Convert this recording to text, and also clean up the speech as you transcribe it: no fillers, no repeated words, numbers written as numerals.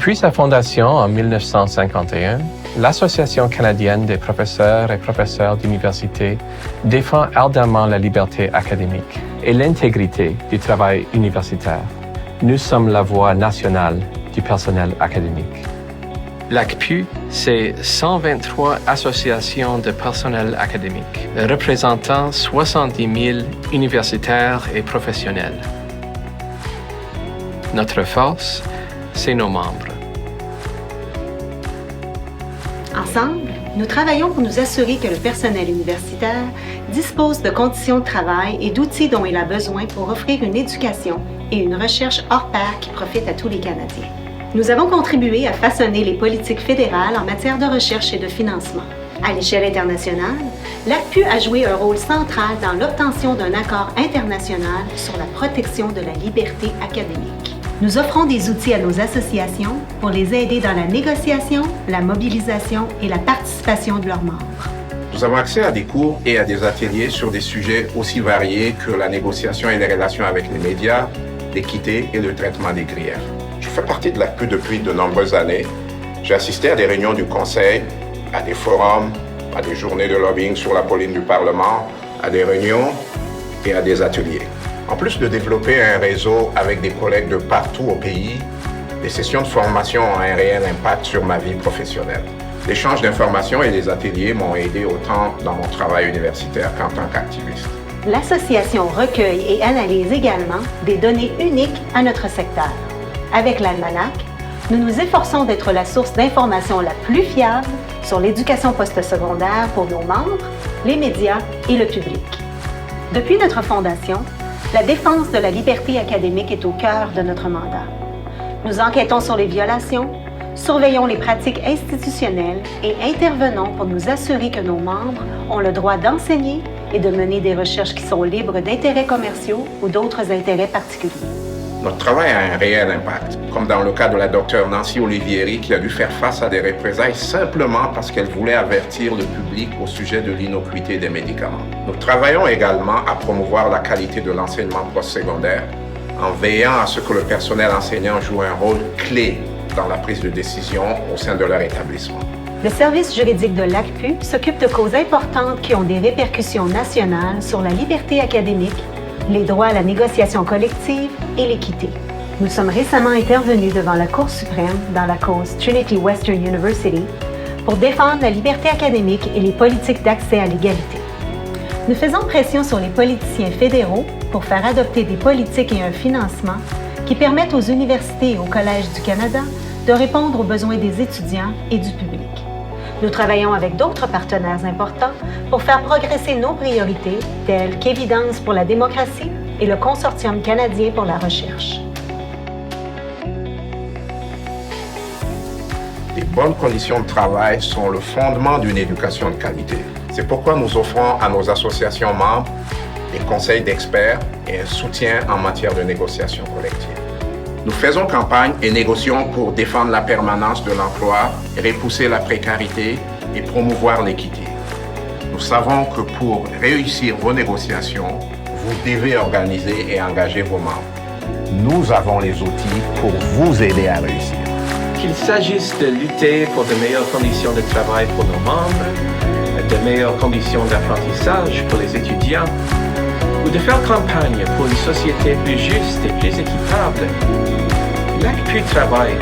Depuis sa fondation en 1951, l'Association canadienne des professeurs et professeurs d'université défend ardemment la liberté académique et l'intégrité du travail universitaire. Nous sommes la voix nationale du personnel académique. L'ACPU, c'est 123 associations de personnel académique, représentant 70 000 universitaires et professionnels. Notre force, c'est nos membres. Ensemble, nous travaillons pour nous assurer que le personnel universitaire dispose de conditions de travail et d'outils dont il a besoin pour offrir une éducation et une recherche hors pair qui profitent à tous les Canadiens. Nous avons contribué à façonner les politiques fédérales en matière de recherche et de financement. À l'échelle internationale, l'ACPU a joué un rôle central dans l'obtention d'un accord international sur la protection de la liberté académique. Nous offrons des outils à nos associations pour les aider dans la négociation, la mobilisation et la participation de leurs membres. Nous avons accès à des cours et à des ateliers sur des sujets aussi variés que la négociation et les relations avec les médias, l'équité et le traitement des griefs. Je fais partie de l'ACPU depuis de nombreuses années. J'ai assisté à des réunions du Conseil, à des forums, à des journées de lobbying sur la colline du Parlement, à des réunions et à des ateliers. En plus de développer un réseau avec des collègues de partout au pays, les sessions de formation ont un réel impact sur ma vie professionnelle. L'échange d'informations et les ateliers m'ont aidé autant dans mon travail universitaire qu'en tant qu'activiste. L'association recueille et analyse également des données uniques à notre secteur. Avec l'Almanach, nous nous efforçons d'être la source d'informations la plus fiable sur l'éducation postsecondaire pour nos membres, les médias et le public. Depuis notre fondation, la défense de la liberté académique est au cœur de notre mandat. Nous enquêtons sur les violations, surveillons les pratiques institutionnelles et intervenons pour nous assurer que nos membres ont le droit d'enseigner et de mener des recherches qui sont libres d'intérêts commerciaux ou d'autres intérêts particuliers. Notre travail a un réel impact, comme dans le cas de la docteure Nancy Olivieri qui a dû faire face à des représailles simplement parce qu'elle voulait avertir le public au sujet de l'innocuité des médicaments. Nous travaillons également à promouvoir la qualité de l'enseignement postsecondaire en veillant à ce que le personnel enseignant joue un rôle clé dans la prise de décision au sein de leur établissement. Le service juridique de l'ACPU s'occupe de causes importantes qui ont des répercussions nationales sur la liberté académique, les droits à la négociation collective et l'équité. Nous sommes récemment intervenus devant la Cour suprême dans la cause Trinity Western University pour défendre la liberté académique et les politiques d'accès à l'égalité. Nous faisons pression sur les politiciens fédéraux pour faire adopter des politiques et un financement qui permettent aux universités et aux collèges du Canada de répondre aux besoins des étudiants et du public. Nous travaillons avec d'autres partenaires importants pour faire progresser nos priorités, telles qu'Évidence pour la démocratie et le Consortium canadien pour la recherche. Les bonnes conditions de travail sont le fondement d'une éducation de qualité. C'est pourquoi nous offrons à nos associations membres des conseils d'experts et un soutien en matière de négociation collective. Nous faisons campagne et négocions pour défendre la permanence de l'emploi, repousser la précarité et promouvoir l'équité. Nous savons que pour réussir vos négociations, vous devez organiser et engager vos membres. Nous avons les outils pour vous aider à réussir. Qu'il s'agisse de lutter pour de meilleures conditions de travail pour nos membres, de meilleures conditions d'apprentissage pour les étudiants, ou de faire campagne pour une société plus juste et plus équitable, l'ACPU travaille